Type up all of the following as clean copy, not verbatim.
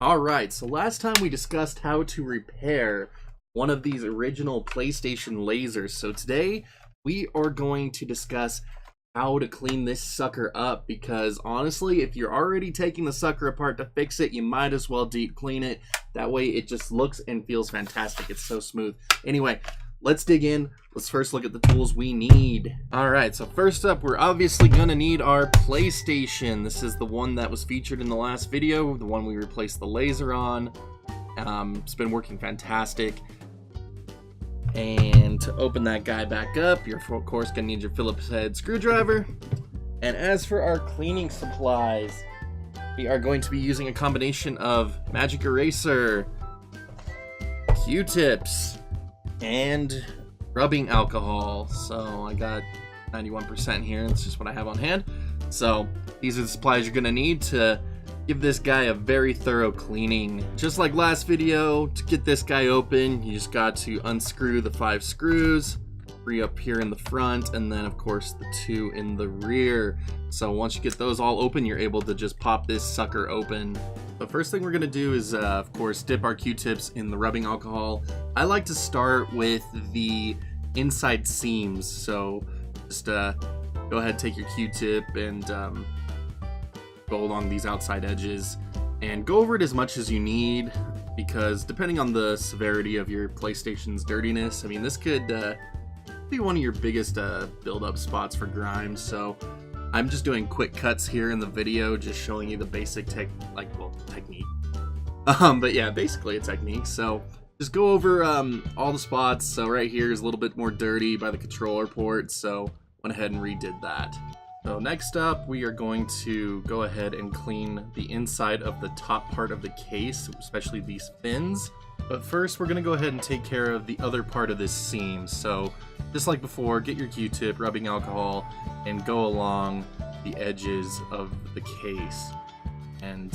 Alright, so last time we discussed how to repair one of these original PlayStation lasers. So today we are going to discuss how to clean this sucker up, because honestly, if you're already taking the sucker apart to fix it, you might as well deep clean it. That way it just looks and feels fantastic. It's so smooth. Anyway, let's dig in. Let's first look at the tools we need. Alright, so first up, we're obviously gonna need our PlayStation. This is the one that was featured in the last video, the one we replaced the laser on. It's been working fantastic. And to open that guy back up, you're of course gonna need your Phillips head screwdriver. And as for our cleaning supplies, we are going to be using a combination of magic eraser, Q-tips, and rubbing alcohol. So I got 91% here. It's just what I have on hand. So these are the supplies you're gonna need to give this guy a very thorough cleaning. Just like last video, to get this guy open, you just got to unscrew the 5 screws, 3 up here in the front, and then of course the 2 in the rear. So once you get those all open, you're able to just pop this sucker open. The first thing we're gonna do is, of course, dip our Q-tips in the rubbing alcohol. I like to start with the inside seams. So just go ahead, take your Q-tip and go along these outside edges and go over it as much as you need, because depending on the severity of your PlayStation's dirtiness, I mean, this could be one of your biggest build-up spots for grime. So I'm just doing quick cuts here in the video, just showing you the basic technique. But yeah, basically a technique. So just go over all the spots. So right here is a little bit more dirty by the controller port, so went ahead and redid that. So next up, we are going to go ahead and clean the inside of the top part of the case, especially these fins. But first, we're going to go ahead and take care of the other part of this seam. So just like before, get your Q-tip, rubbing alcohol, and go along the edges of the case. And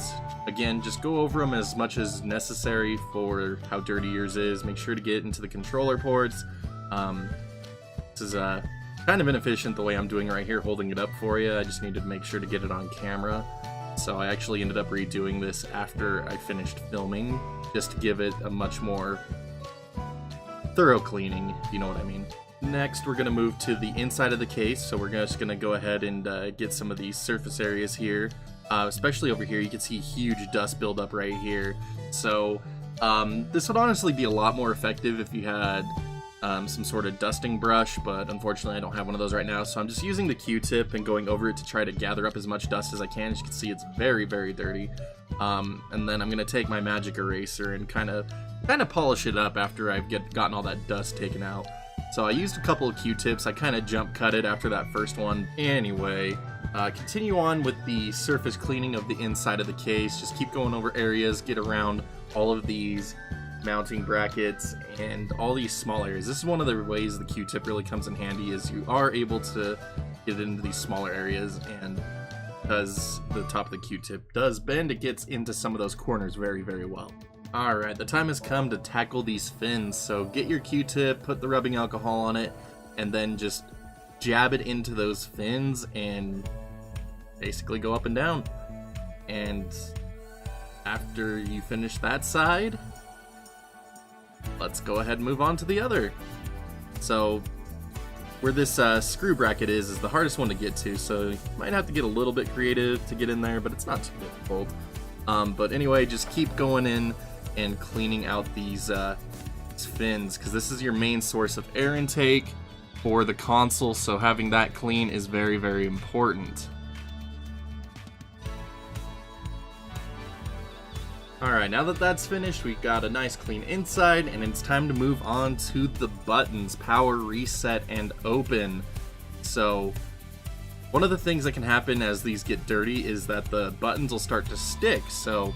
again, just go over them as much as necessary for how dirty yours is. Make sure to get into the controller ports. This is kind of inefficient the way I'm doing it right here, holding it up for you. I just needed to make sure to get it on camera. So I actually ended up redoing this after I finished filming, just to give it a much more thorough cleaning, if you know what I mean. Next, we're going to move to the inside of the case. So we're just going to go ahead and get some of these surface areas here. Especially over here, you can see huge dust buildup right here. So this would honestly be a lot more effective if you had some sort of dusting brush, but unfortunately I don't have one of those right now. So I'm just using the Q-tip and going over it to try to gather up as much dust as I can. As you can see, it's very, very dirty. And then I'm going to take my magic eraser and kind of polish it up after I've gotten all that dust taken out. So I used a couple of Q-tips. I kind of jump cut it after that first one. Anyway, continue on with the surface cleaning of the inside of the case. Just keep going over areas, get around all of these mounting brackets and all these small areas. This is one of the ways the Q-tip really comes in handy, is you are able to get into these smaller areas, and because the top of the Q-tip does bend, it gets into some of those corners very, very well. Alright, the time has come to tackle these fins. So get your Q-tip, put the rubbing alcohol on it, and then just jab it into those fins and basically go up and down. And after you finish that side, let's go ahead and move on to the other. So where this screw bracket is the hardest one to get to, so you might have to get a little bit creative to get in there, but it's not too difficult. But anyway, just keep going in and cleaning out these fins, because this is your main source of air intake for the console, so having that clean is very, very important. Alright, now that that's finished, we've got a nice clean inside, and it's time to move on to the buttons: power, reset, and open. So one of the things that can happen as these get dirty is that the buttons will start to stick. So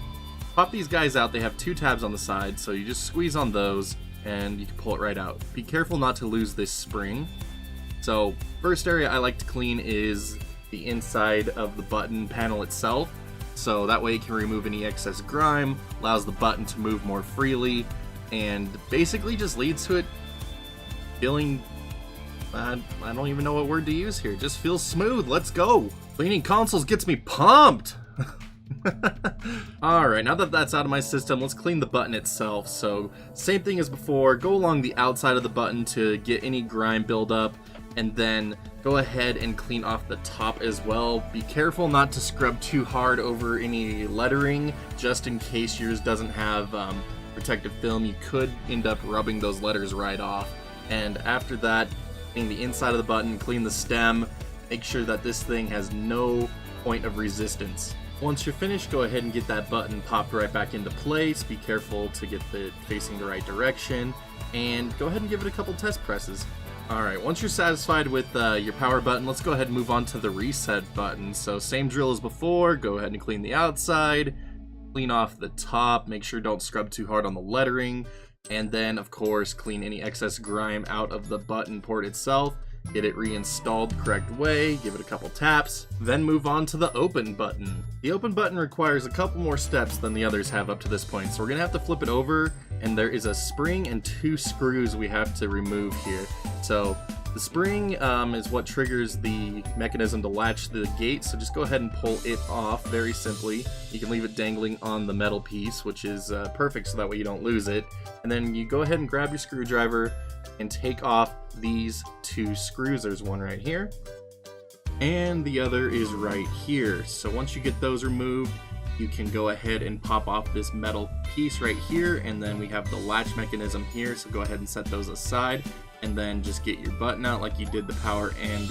pop these guys out. They have 2 tabs on the side, so you just squeeze on those and you can pull it right out. Be careful not to lose this spring. So first area I like to clean is the inside of the button panel itself. So that way you can remove any excess grime, allows the button to move more freely, and basically just leads to it feeling, I don't even know what word to use here, just feels smooth. Let's go! Cleaning consoles gets me pumped! Alright, now that that's out of my system, let's clean the button itself. So, same thing as before, go along the outside of the button to get any grime buildup, and then go ahead and clean off the top as well. Be careful not to scrub too hard over any lettering, just in case yours doesn't have protective film. You could end up rubbing those letters right off. And after that, clean the inside of the button, clean the stem, make sure that this thing has no point of resistance. Once you're finished, go ahead and get that button popped right back into place. Be careful to get it facing the right direction, and go ahead and give it a couple test presses. Alright, once you're satisfied with your power button, let's go ahead and move on to the reset button. So same drill as before, go ahead and clean the outside, clean off the top, make sure don't scrub too hard on the lettering, and then of course clean any excess grime out of the button port itself. Get it reinstalled the correct way, give it a couple taps, then move on to the open button. The open button requires a couple more steps than the others have up to this point, so we're gonna have to flip it over, and there is a spring and 2 screws we have to remove here. So the spring is what triggers the mechanism to latch the gate, so just go ahead and pull it off very simply. You can leave it dangling on the metal piece, which is perfect so that way you don't lose it. And then you go ahead and grab your screwdriver and take off these 2 screws. There's one right here, and the other is right here. So once you get those removed, you can go ahead and pop off this metal piece right here, and then we have the latch mechanism here, so go ahead and set those aside, and then just get your button out like you did the power and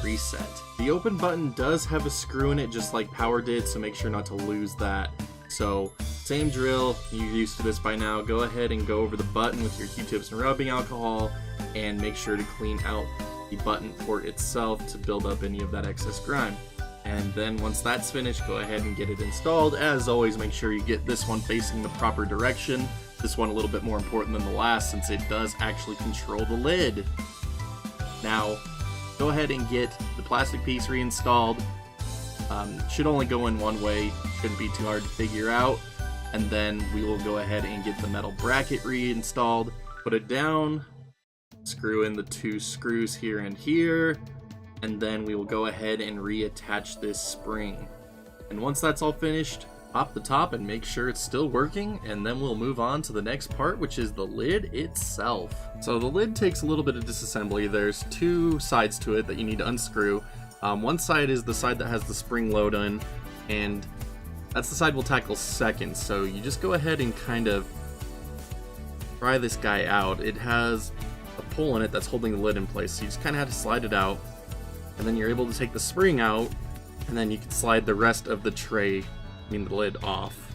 reset. The open button does have a screw in it just like power did, so make sure not to lose that. So same drill, you're used to this by now. Go ahead and go over the button with your Q-tips and rubbing alcohol, and make sure to clean out the button port itself to build up any of that excess grime. And then once that's finished, go ahead and get it installed. As always, make sure you get this one facing the proper direction. This one a little bit more important than the last since it does actually control the lid. Now, go ahead and get the plastic piece reinstalled. Should only go in one way, shouldn't be too hard to figure out. And then we will go ahead and get the metal bracket reinstalled, put it down, screw in the 2 screws here and here, and then we will go ahead and reattach this spring. And once that's all finished, pop the top and make sure it's still working, and then we'll move on to the next part, which is the lid itself. So the lid takes a little bit of disassembly. There's 2 sides to it that you need to unscrew. One side is the side that has the spring load on, and that's the side we'll tackle second. So you just go ahead and kind of pry this guy out. It has a pull in it that's holding the lid in place, so you just kind of have to slide it out, and then you're able to take the spring out, and then you can slide the rest of the tray, the lid, off.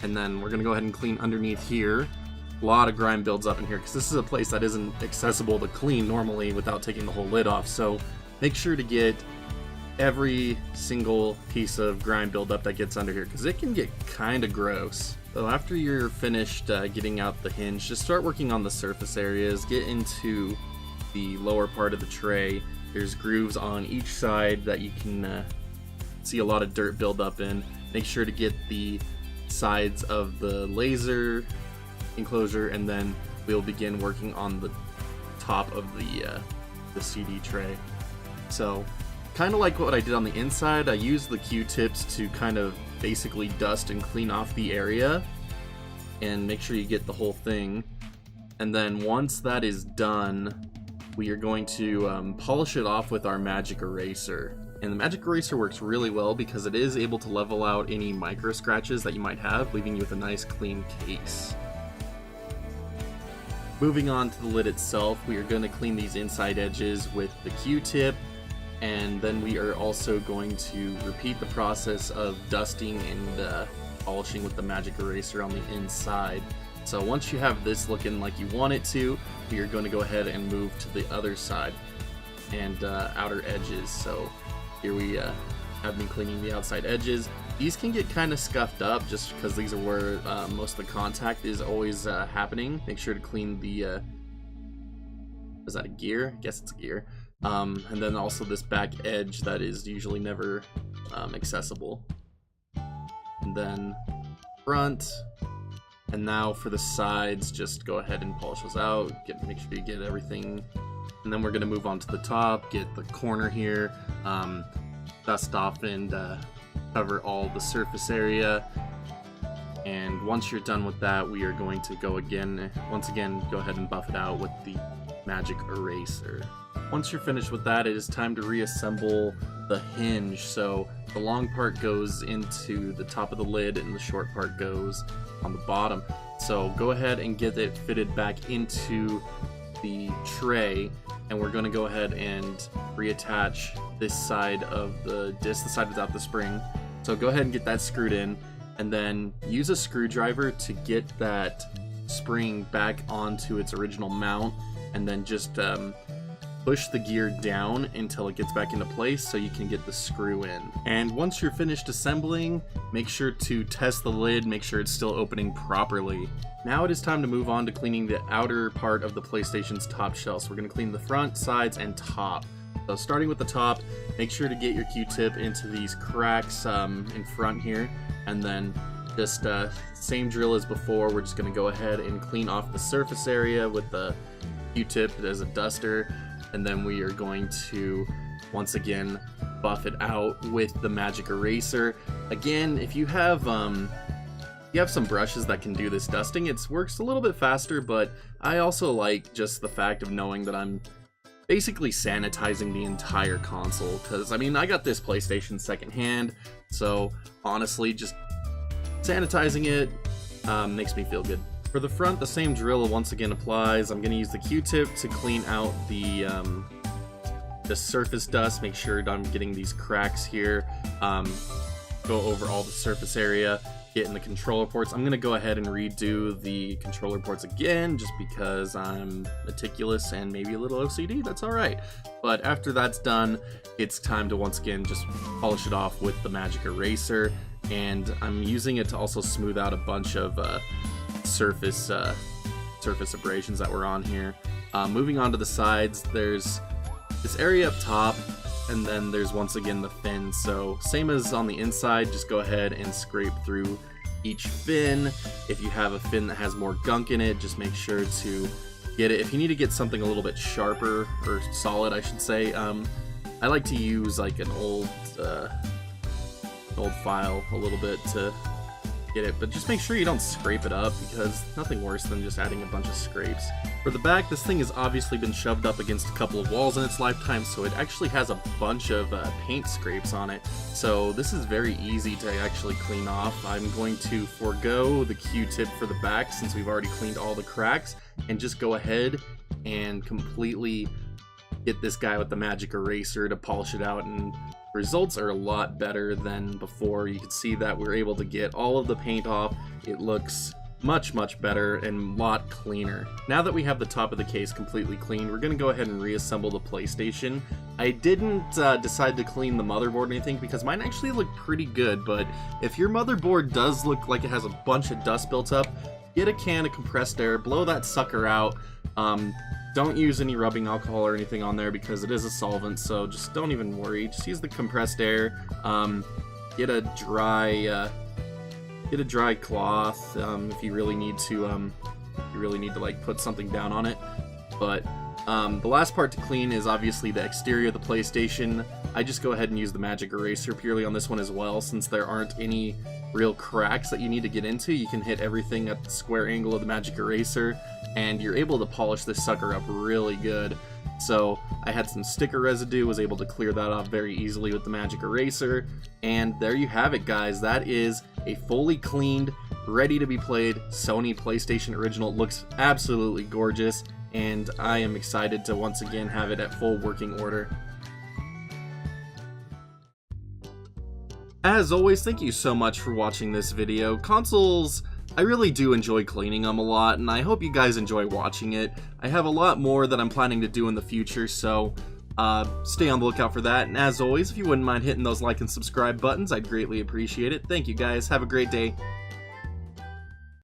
And then we're going to go ahead and clean underneath here. A lot of grime builds up in here because this is a place that isn't accessible to clean normally without taking the whole lid off. So make sure to get every single piece of grime buildup that gets under here because it can get kind of gross. So after you're finished getting out the hinge, just start working on the surface areas. Get into the lower part of the tray. There's grooves on each side that you can see a lot of dirt build up in. Make sure to get the sides of the laser enclosure, and then we'll begin working on the top of the CD tray. So kind of like what I did on the inside, I used the Q-tips to kind of basically dust and clean off the area and make sure you get the whole thing. And then once that is done, we are going to polish it off with our magic eraser. And the magic eraser works really well because it is able to level out any micro scratches that you might have, leaving you with a nice clean case. Moving on to the lid itself, we are going to clean these inside edges with the Q-tip, and then we are also going to repeat the process of dusting and polishing with the magic eraser on the inside. So once you have this looking like you want it to, we are going to go ahead and move to the other side and outer edges. So here we have been cleaning the outside edges. These can get kind of scuffed up just because these are where most of the contact is always happening. Make sure to clean the, is that a gear? I guess it's a gear. And then also this back edge that is usually never accessible. And then front. And now for the sides, just go ahead and polish those out. Make sure you get everything. And then we're going to move on to the top, get the corner here, dust off and cover all the surface area. And once you're done with that, we are going to go once again, go ahead and buff it out with the magic eraser. Once you're finished with that, it is time to reassemble the hinge. So the long part goes into the top of the lid and the short part goes on the bottom. So go ahead and get it fitted back into the tray, and we're going to go ahead and reattach this side of the disc, the side without the spring. So go ahead and get that screwed in, and then use a screwdriver to get that spring back onto its original mount, and then just push the gear down until it gets back into place so you can get the screw in. And once you're finished assembling, make sure to test the lid, make sure it's still opening properly. Now it is time to move on to cleaning the outer part of the PlayStation's top shell. So we're going to clean the front, sides, and top. So starting with the top, make sure to get your Q-tip into these cracks in front here, and then just same drill as before. We're just going to go ahead and clean off the surface area with the Q-tip as a duster, and then we are going to once again buff it out with the magic eraser. Again, if you have some brushes that can do this dusting, it works a little bit faster, but I also like just the fact of knowing that I'm basically sanitizing the entire console, because I mean, I got this PlayStation secondhand, so honestly just sanitizing it makes me feel good. For the front, the same drill once again applies. I'm going to use the Q-tip to clean out the surface dust, make sure I'm getting these cracks here, go over all the surface area, get in the controller ports. I'm going to go ahead and redo the controller ports again, just because I'm meticulous and maybe a little OCD, that's alright. But after that's done, it's time to once again just polish it off with the magic eraser, and I'm using it to also smooth out a bunch of surface abrasions that were on here. Moving on to the sides, there's this area up top, and then there's once again the fin. So same as on the inside, just go ahead and scrape through each fin. If you have a fin that has more gunk in it, just make sure to get it. If you need to get something a little bit sharper, or solid I should say, I like to use like an old file a little bit to get it, but just make sure you don't scrape it up, because nothing worse than just adding a bunch of scrapes. For the back, this thing has obviously been shoved up against a couple of walls in its lifetime, so it actually has a bunch of paint scrapes on it, so this is very easy to actually clean off. I'm going to forego the Q-tip for the back since we've already cleaned all the cracks, and just go ahead and completely get this guy with the magic eraser to polish it out, and results are a lot better than before. You can see that we're able to get all of the paint off. It looks much better and a lot cleaner. Now that we have the top of the case completely clean, we're going to go ahead and reassemble the PlayStation. I didn't decide to clean the motherboard or anything, because mine actually looked pretty good, but if your motherboard does look like it has a bunch of dust built up, get a can of compressed air, blow that sucker out. Don't use any rubbing alcohol or anything on there, because it is a solvent, so just don't even worry. Just use the compressed air. Get a dry cloth if you really need to. Like put something down on it. But the last part to clean is obviously the exterior of the PlayStation. I just go ahead and use the magic eraser purely on this one as well, since there aren't any real cracks that you need to get into. You can hit everything at the square angle of the magic eraser, and you're able to polish this sucker up really good. So I had some sticker residue, was able to clear that off very easily with the magic eraser, and there you have it, guys. That is a fully cleaned, ready to be played Sony PlayStation Original. It looks absolutely gorgeous, and I am excited to once again have it at full working order. As always, thank you so much for watching this video. Consoles, I really do enjoy cleaning them a lot, and I hope you guys enjoy watching it. I have a lot more that I'm planning to do in the future, so stay on the lookout for that. And as always, if you wouldn't mind hitting those like and subscribe buttons, I'd greatly appreciate it. Thank you guys, have a great day.